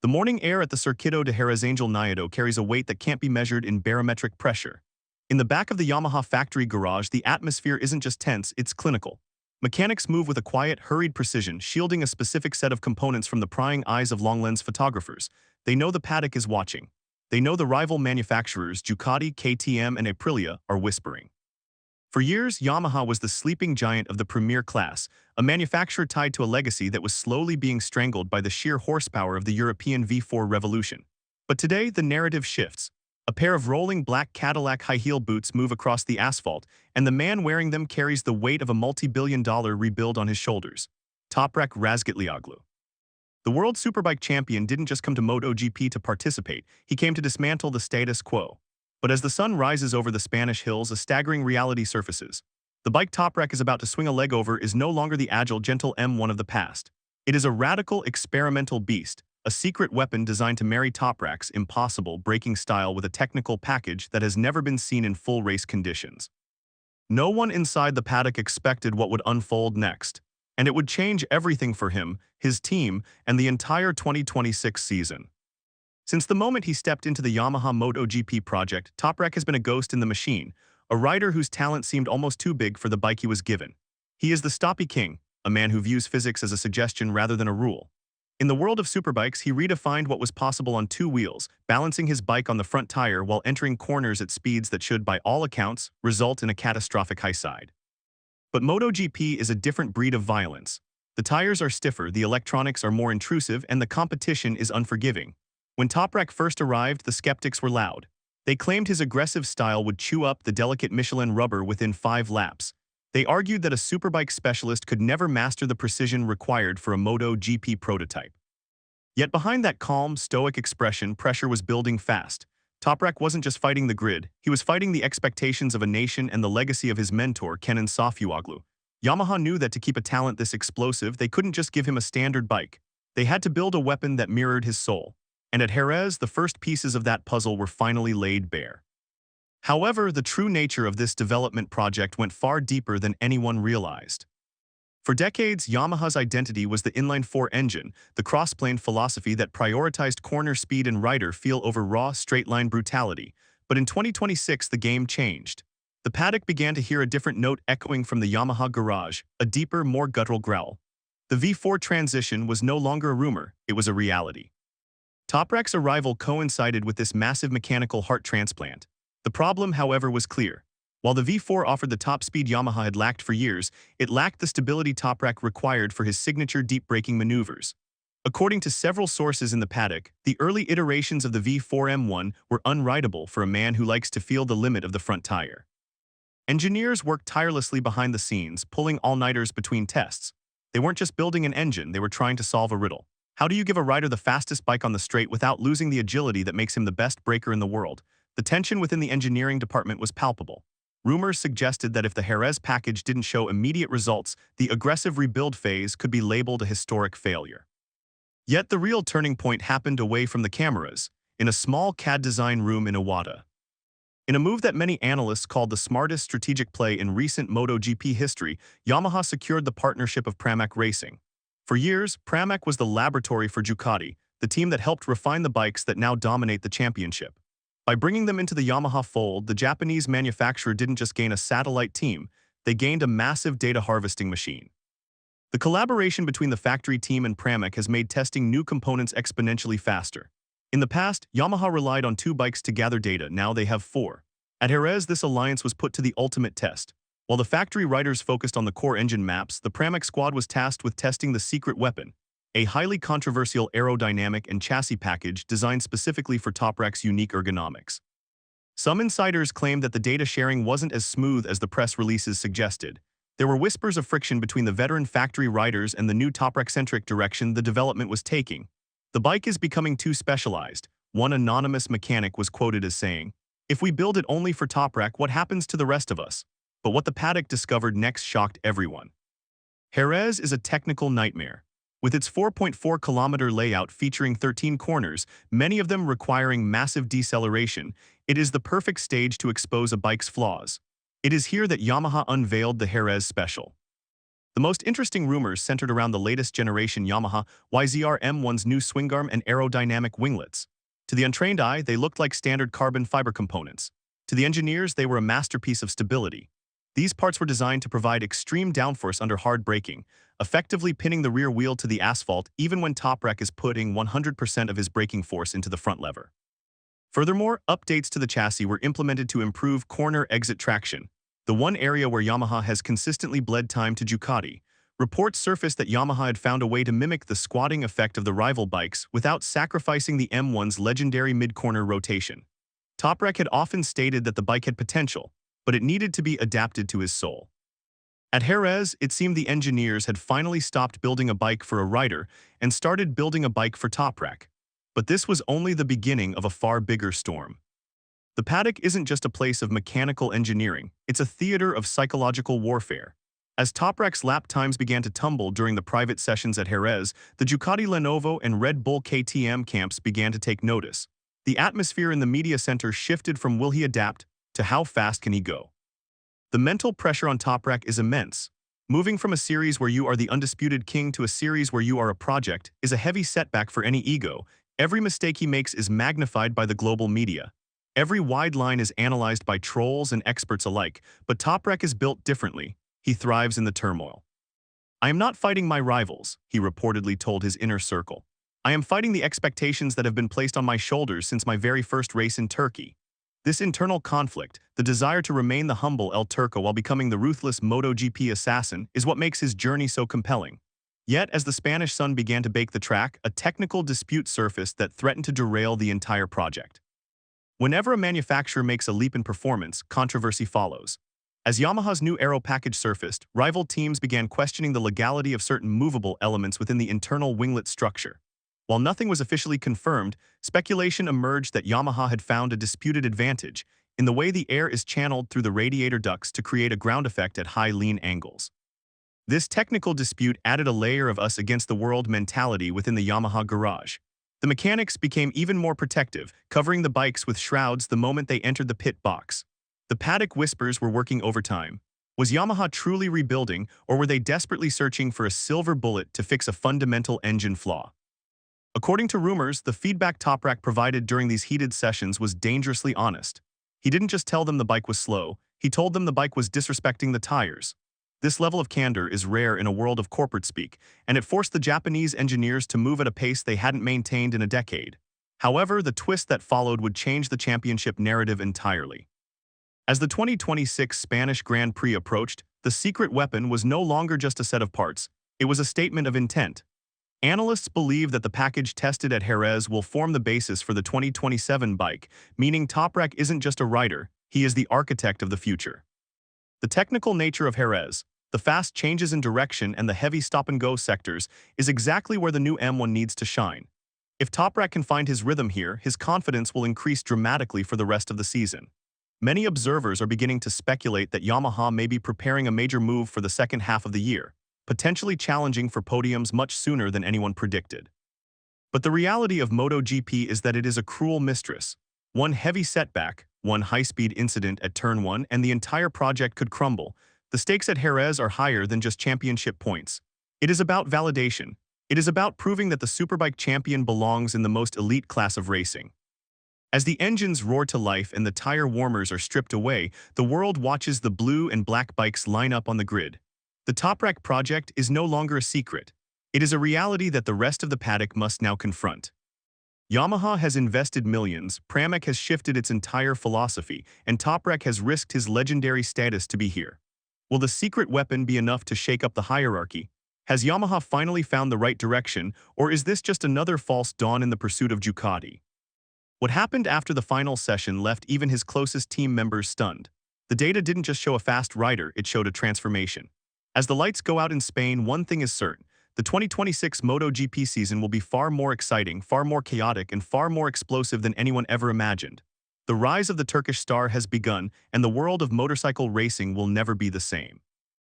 The morning air at the Circuito de Jerez Ultimatum carries a weight that can't be measured in barometric pressure. In the back of the Yamaha factory garage, the atmosphere isn't just tense, it's clinical. Mechanics move with a quiet, hurried precision, shielding a specific set of components from the prying eyes of long-lens photographers. They know the paddock is watching. They know the rival manufacturers, Ducati, KTM, and Aprilia, are whispering. For years, Yamaha was the sleeping giant of the premier class, a manufacturer tied to a legacy that was slowly being strangled by the sheer horsepower of the European V4 revolution. But today, the narrative shifts. A pair of rolling black Cadillac high-heel boots move across the asphalt, and the man wearing them carries the weight of a multi-billion-dollar rebuild on his shoulders. Toprak Razgatlioglu. The world Superbike champion didn't just come to MotoGP to participate, he came to dismantle the status quo. But as the sun rises over the Spanish hills, a staggering reality surfaces. The bike Toprak is about to swing a leg over is no longer the agile, gentle M1 of the past. It is a radical, experimental beast, a secret weapon designed to marry Toprak's impossible braking style with a technical package that has never been seen in full race conditions. No one inside the paddock expected what would unfold next, and it would change everything for him, his team, and the entire 2026 season. Since the moment he stepped into the Yamaha MotoGP project, Toprak has been a ghost in the machine, a rider whose talent seemed almost too big for the bike he was given. He is the Stoppie king, a man who views physics as a suggestion rather than a rule. In the world of superbikes, he redefined what was possible on two wheels, balancing his bike on the front tire while entering corners at speeds that should, by all accounts, result in a catastrophic high side. But MotoGP is a different breed of violence. The tires are stiffer, the electronics are more intrusive, and the competition is unforgiving. When Toprak first arrived, the skeptics were loud. They claimed his aggressive style would chew up the delicate Michelin rubber within 5 laps. They argued that a superbike specialist could never master the precision required for a MotoGP prototype. Yet behind that calm, stoic expression, pressure was building fast. Toprak wasn't just fighting the grid, he was fighting the expectations of a nation and the legacy of his mentor, Razgatlioglu. Yamaha knew that to keep a talent this explosive, they couldn't just give him a standard bike. They had to build a weapon that mirrored his soul. And at Jerez, the first pieces of that puzzle were finally laid bare. However, the true nature of this development project went far deeper than anyone realized. For decades, Yamaha's identity was the inline-4 engine, the cross-plane philosophy that prioritized corner speed and rider feel over raw, straight-line brutality. But in 2026, the game changed. The paddock began to hear a different note echoing from the Yamaha garage, a deeper, more guttural growl. The V4 transition was no longer a rumor, it was a reality. Toprak's arrival coincided with this massive mechanical heart transplant. The problem, however, was clear. While the V4 offered the top speed Yamaha had lacked for years, it lacked the stability Toprak required for his signature deep braking maneuvers. According to several sources in the paddock, the early iterations of the V4 M1 were unrideable for a man who likes to feel the limit of the front tire. Engineers worked tirelessly behind the scenes, pulling all-nighters between tests. They weren't just building an engine, they were trying to solve a riddle. How do you give a rider the fastest bike on the straight without losing the agility that makes him the best braker in the world? The tension within the engineering department was palpable. Rumors suggested that if the Jerez package didn't show immediate results, the aggressive rebuild phase could be labeled a historic failure. Yet the real turning point happened away from the cameras, in a small CAD design room in Iwata. In a move that many analysts called the smartest strategic play in recent MotoGP history, Yamaha secured the partnership of Pramac Racing. For years, Pramac was the laboratory for Ducati, the team that helped refine the bikes that now dominate the championship. By bringing them into the Yamaha fold, the Japanese manufacturer didn't just gain a satellite team, they gained a massive data harvesting machine. The collaboration between the factory team and Pramac has made testing new components exponentially faster. In the past, Yamaha relied on 2 bikes to gather data, now they have 4. At Jerez, this alliance was put to the ultimate test. While the factory riders focused on the core engine maps, the Pramac squad was tasked with testing the secret weapon, a highly controversial aerodynamic and chassis package designed specifically for Toprak's unique ergonomics. Some insiders claimed that the data sharing wasn't as smooth as the press releases suggested. There were whispers of friction between the veteran factory riders and the new Toprak-centric direction the development was taking. The bike is becoming too specialized. One anonymous mechanic was quoted as saying, "If we build it only for Toprak, what happens to the rest of us?" But what the paddock discovered next shocked everyone. Jerez is a technical nightmare. With its 4.4-kilometer layout featuring 13 corners, many of them requiring massive deceleration, it is the perfect stage to expose a bike's flaws. It is here that Yamaha unveiled the Jerez Special. The most interesting rumors centered around the latest generation Yamaha YZR M1's new swingarm and aerodynamic winglets. To the untrained eye, they looked like standard carbon fiber components. To the engineers, they were a masterpiece of stability. These parts were designed to provide extreme downforce under hard braking, effectively pinning the rear wheel to the asphalt even when Toprak is putting 100% of his braking force into the front lever. Furthermore, updates to the chassis were implemented to improve corner exit traction, the one area where Yamaha has consistently bled time to Ducati. Reports surfaced that Yamaha had found a way to mimic the squatting effect of the rival bikes without sacrificing the M1's legendary mid-corner rotation. Toprak had often stated that the bike had potential, but it needed to be adapted to his soul. At Jerez, it seemed the engineers had finally stopped building a bike for a rider and started building a bike for Toprak. But this was only the beginning of a far bigger storm. The paddock isn't just a place of mechanical engineering, it's a theater of psychological warfare. As Toprak's lap times began to tumble during the private sessions at Jerez, the Ducati Lenovo and Red Bull KTM camps began to take notice. The atmosphere in the media center shifted from will he adapt to how fast can he go. The mental pressure on Toprak is immense. Moving from a series where you are the undisputed king to a series where you are a project is a heavy setback for any ego. Every mistake he makes is magnified by the global media. Every wide line is analyzed by trolls and experts alike, but Toprak is built differently. He thrives in the turmoil. "I am not fighting my rivals," he reportedly told his inner circle. "I am fighting the expectations that have been placed on my shoulders since my very first race in Turkey." This internal conflict, the desire to remain the humble El Turco while becoming the ruthless MotoGP assassin, is what makes his journey so compelling. Yet, as the Spanish sun began to bake the track, a technical dispute surfaced that threatened to derail the entire project. Whenever a manufacturer makes a leap in performance, controversy follows. As Yamaha's new Aero package surfaced, rival teams began questioning the legality of certain movable elements within the internal winglet structure. While nothing was officially confirmed, speculation emerged that Yamaha had found a disputed advantage in the way the air is channeled through the radiator ducts to create a ground effect at high lean angles. This technical dispute added a layer of us against the world mentality within the Yamaha garage. The mechanics became even more protective, covering the bikes with shrouds the moment they entered the pit box. The paddock whispers were working overtime. Was Yamaha truly rebuilding, or were they desperately searching for a silver bullet to fix a fundamental engine flaw? According to rumors, the feedback Toprak provided during these heated sessions was dangerously honest. He didn't just tell them the bike was slow, he told them the bike was disrespecting the tires. This level of candor is rare in a world of corporate speak, and it forced the Japanese engineers to move at a pace they hadn't maintained in a decade. However, the twist that followed would change the championship narrative entirely. As the 2026 Spanish Grand Prix approached, the secret weapon was no longer just a set of parts, it was a statement of intent. Analysts believe that the package tested at Jerez will form the basis for the 2027 bike, meaning Toprak isn't just a rider, he is the architect of the future. The technical nature of Jerez, the fast changes in direction and the heavy stop-and-go sectors, is exactly where the new M1 needs to shine. If Toprak can find his rhythm here, his confidence will increase dramatically for the rest of the season. Many observers are beginning to speculate that Yamaha may be preparing a major move for the second half of the year, potentially challenging for podiums much sooner than anyone predicted. But the reality of MotoGP is that it is a cruel mistress. One heavy setback, one high-speed incident at Turn 1, and the entire project could crumble. The stakes at Jerez are higher than just championship points. It is about validation. It is about proving that the Superbike champion belongs in the most elite class of racing. As the engines roar to life and the tire warmers are stripped away, the world watches the blue and black bikes line up on the grid. The Toprak project is no longer a secret. It is a reality that the rest of the paddock must now confront. Yamaha has invested millions, Pramac has shifted its entire philosophy, and Toprak has risked his legendary status to be here. Will the secret weapon be enough to shake up the hierarchy? Has Yamaha finally found the right direction, or is this just another false dawn in the pursuit of Ducati? What happened after the final session left even his closest team members stunned. The data didn't just show a fast rider, it showed a transformation. As the lights go out in Spain, one thing is certain. The 2026 MotoGP season will be far more exciting, far more chaotic, and far more explosive than anyone ever imagined. The rise of the Turkish star has begun, and the world of motorcycle racing will never be the same.